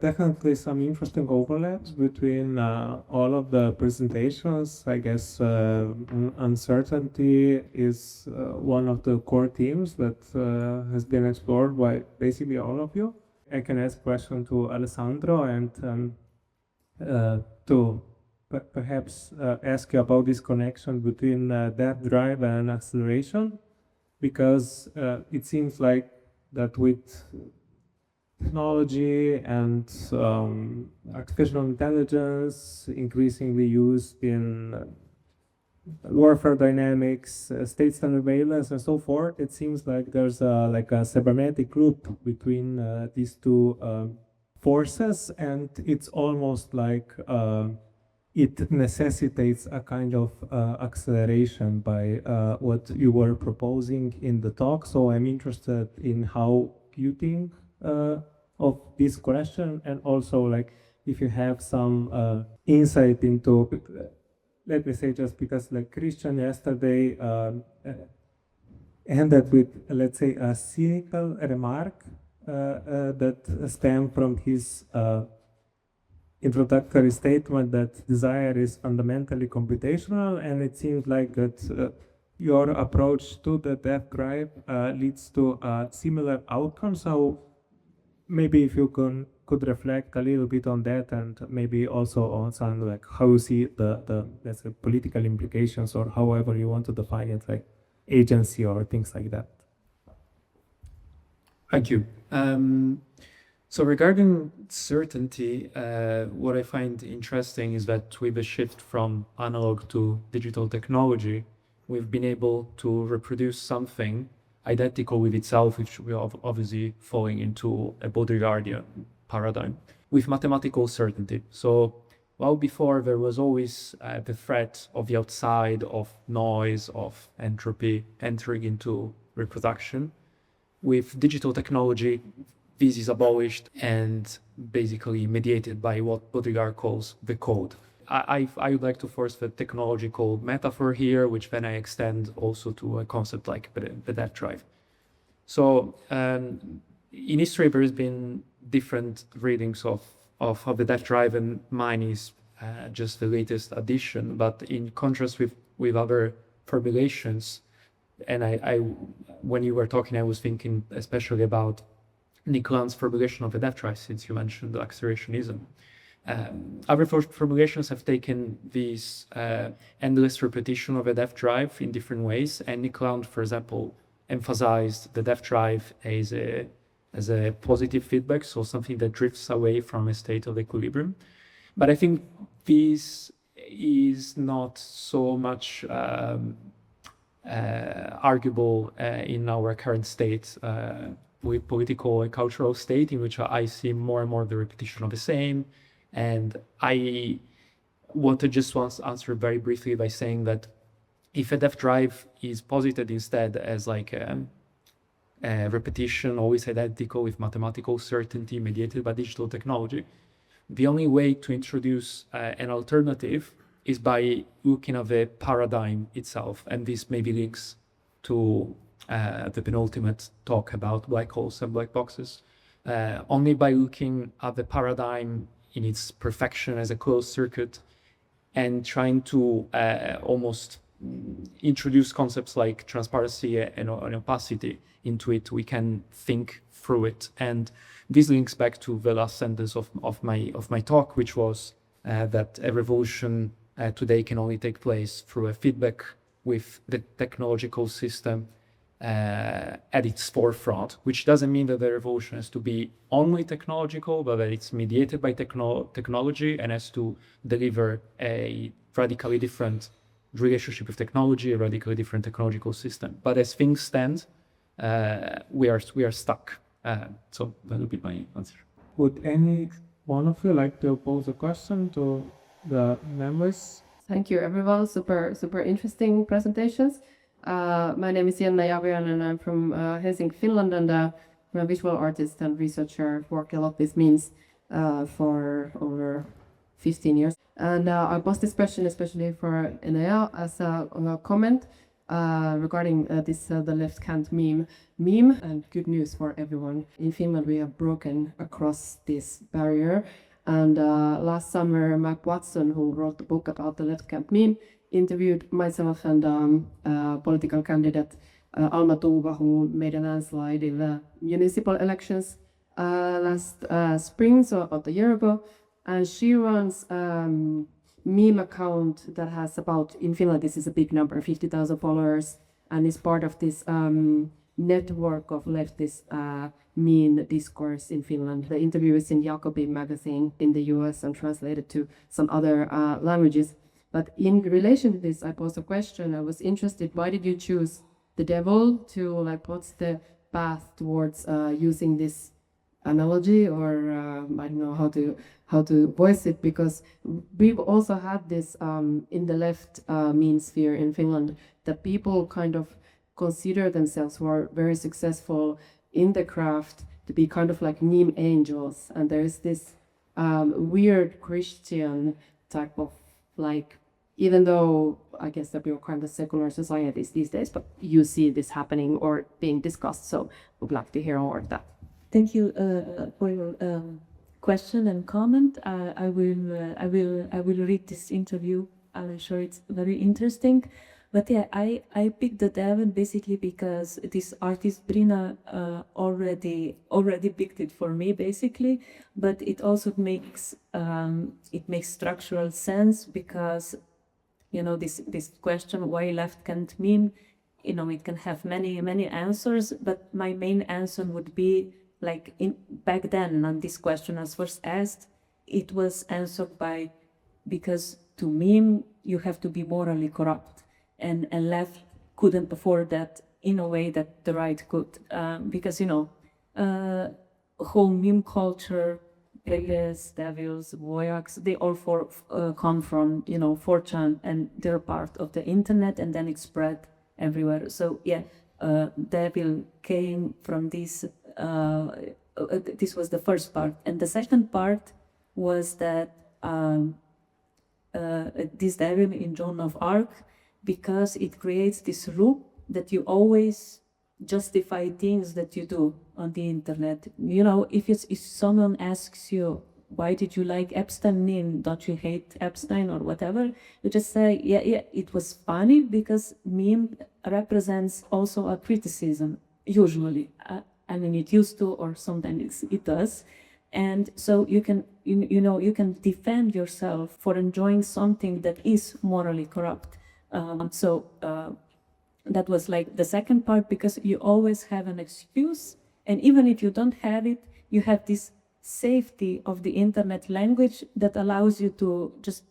definitely some interesting overlaps between all of the presentations. I guess uncertainty is one of the core themes that has been explored by basically all of you. I can ask a question to Alessandro and to perhaps ask you about this connection between depth drive and acceleration, because it seems like that with technology and artificial intelligence increasingly used in warfare dynamics, state surveillance, and so forth, it seems like there's like a cybernetic loop between these two forces, and it's almost like it necessitates a kind of acceleration by what you were proposing in the talk. So I'm interested in how you think of this question, and also like if you have some insight into, let me say, just because like Christian yesterday ended with, let's say, a cynical remark that stemmed from his introductory statement that desire is fundamentally computational, and it seems like that your approach to the depth drive leads to a similar outcome. So maybe if you could reflect a little bit on that, and maybe also on some like how you see the let's say political implications, or however you want to define it, like agency or things like that. Thank you. So regarding certainty, what I find interesting is that with a shift from analog to digital technology, we've been able to reproduce something identical with itself, which we are obviously falling into a Baudrillardian paradigm, with mathematical certainty. So while before there was always the threat of the outside, of noise, of entropy entering into reproduction, with digital technology, this is abolished and basically mediated by what Baudrillard calls the code. I would like to force the technological metaphor here, which then I extend also to a concept like the depth drive. So in history, there has been different readings of the depth drive, and mine is just the latest addition. But in contrast with other formulations, and I when you were talking, I was thinking especially about Nick Land's formulation of the depth drive, since you mentioned the accelerationism. Other formulations have taken this endless repetition of a depth drive in different ways, and Nick Land, for example, emphasized the depth drive as a positive feedback, so something that drifts away from a state of equilibrium. But I think this is not so much arguable in our current state, with political and cultural state, in which I see more and more the repetition of the same. And I want to just once answer very briefly by saying that if a depth drive is posited instead as like a repetition, always identical with mathematical certainty mediated by digital technology, the only way to introduce an alternative is by looking at the paradigm itself. And this maybe links to the penultimate talk about black holes and black boxes. Only by looking at the paradigm in its perfection as a closed circuit and trying to almost introduce concepts like transparency and opacity into it, we can think through it. And this links back to the last sentence of my talk, which was that a revolution today can only take place through a feedback with the technological system at its forefront, which doesn't mean that the revolution has to be only technological, but that it's mediated by technology and has to deliver a radically different relationship with technology, a radically different technological system. But as things stand, we are stuck. So that would be my answer. Would any one of you like to pose a question to the members? Thank you, everyone. Super interesting presentations. My name is Jenna Javian, and I'm from Helsinki, Finland, and I'm a visual artist and researcher, worked a lot with memes for over 15 years. And I posed this question especially for Enea as a comment. regarding this the left-hand meme, and good news for everyone. In Finland, we have broken across this barrier. And last summer, Mac Watson, who wrote the book about the left-hand meme, interviewed myself and political candidate Alma Tuuva, who made a landslide in the municipal elections last spring, so about a year ago. And she runs meme account that has about, in Finland, this is a big number, 50,000 followers, and is part of this network of leftist meme discourse in Finland. The interview is in Jacobi magazine in the US and translated to some other languages. But in relation to this, I posed a question. I was interested, why did you choose the devil to, like, what's the path towards using this analogy, or I don't know how to voice it, because we've also had this in the left meme sphere in Finland, that people kind of consider themselves who are very successful in the craft to be kind of like meme angels, and there's this weird Christian type of, like, even though I guess that we're kind of secular societies these days, but you see this happening or being discussed, so would like to hear more of that. Thank you for your question and comment. I will read this interview. I'm sure it's very interesting. But yeah, I picked the devil basically because this artist Brina already picked it for me basically. But it also makes structural sense, because this question, why left can't meme, it can have many answers. But my main answer would be, like, back then, when this question was first asked, it was answered by, because to meme you have to be morally corrupt, and left couldn't afford that in a way that the right could, because whole meme culture, players, devils, voyaks, they all come from 4chan, and they're part of the internet, and then it's spread everywhere. So yeah, devil came from this. This was the first part, and the second part was that this devil in Joan of Arc, because it creates this loop that you always justify things that you do on the internet. If someone asks you, why did you like Epstein meme? Don't you hate Epstein or whatever? You just say, yeah, it was funny, because meme represents also a criticism, usually. It used to, or sometimes it does. And so you can, you can defend yourself for enjoying something that is morally corrupt. That was like the second part, because you always have an excuse. And even if you don't have it, you have this safety of the internet language that allows you to just,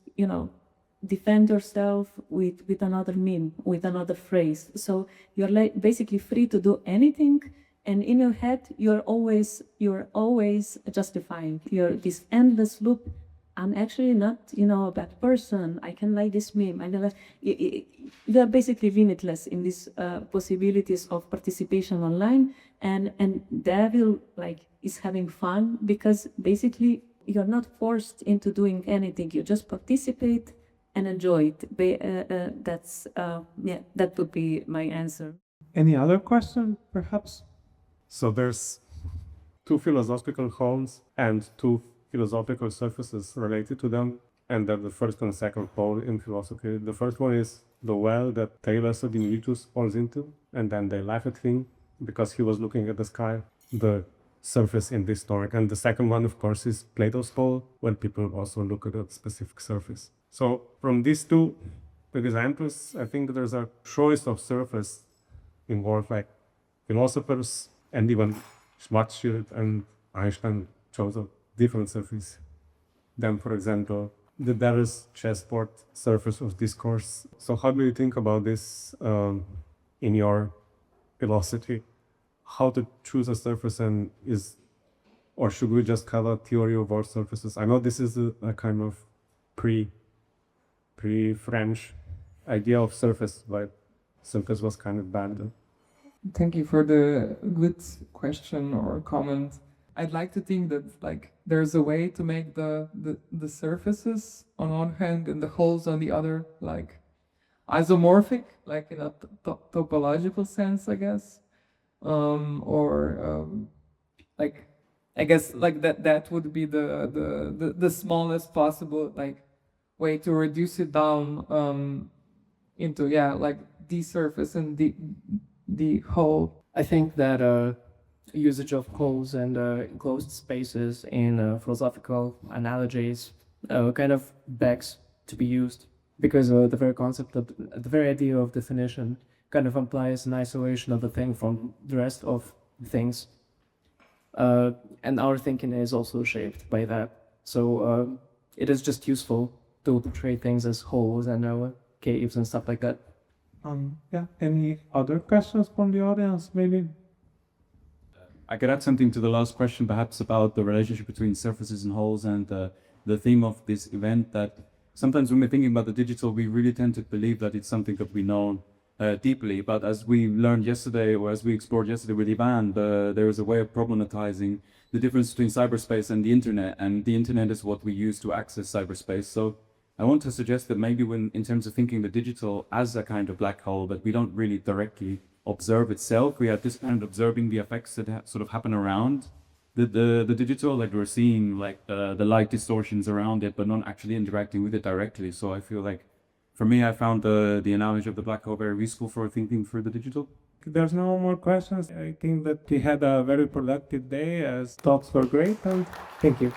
defend yourself with another meme, with another phrase. So you're basically free to do anything. And in your head, you're always justifying. You're this endless loop. I'm actually not, a bad person. I can like this meme. They're basically limitless in these possibilities of participation online. And devil, is having fun, because basically you're not forced into doing anything. You just participate and enjoy it. That would be my answer. Any other question, perhaps? So there's two philosophical homes and two philosophical surfaces related to them, and then the first and second pole in philosophy. The first one is the well that Thales of Invictus falls into, and then they laugh at him because he was looking at the sky, the surface in this story. And the second one, of course, is Plato's pole, when people also look at a specific surface. So from these two examples, I think there's a choice of surface involved, like philosophers and even Schwarzschild and Einstein chose a different surface than, for example, the Darius chessboard surface of discourse. So how do you think about this in your philosophy? How to choose a surface, and or should we just have a theory of all surfaces? I know this is a kind of pre-French idea of surface, but surface was kind of banned. Thank you for the good question or comment. I'd like to think that there's a way to make the surfaces on one hand and the holes on the other isomorphic, like in a topological sense, I guess, like I guess like that would be the smallest possible like way to reduce it down into like the surface and the whole. I think that usage of holes and enclosed spaces in philosophical analogies kind of begs to be used because the very concept of the very idea of definition kind of implies an isolation of the thing from the rest of things. And our thinking is also shaped by that. So it is just useful to portray things as holes and caves and stuff like that. Yeah. Any other questions from the audience, maybe? I could add something to the last question, perhaps about the relationship between surfaces and holes, and the theme of this event, that sometimes when we're thinking about the digital, we really tend to believe that it's something that we know deeply. But as we learned yesterday, or as we explored yesterday with Ivan, there is a way of problematizing the difference between cyberspace and the internet, and the internet is what we use to access cyberspace. So I want to suggest that maybe when, in terms of thinking the digital as a kind of black hole, but we don't really directly observe itself, we are just kind of observing the effects that sort of happen around the digital, like we're seeing like the light distortions around it, but not actually interacting with it directly. So I feel like, for me, I found the analogy of the black hole very useful for thinking through the digital. There's no more questions. I think that we had a very productive day as talks were great, and thank you.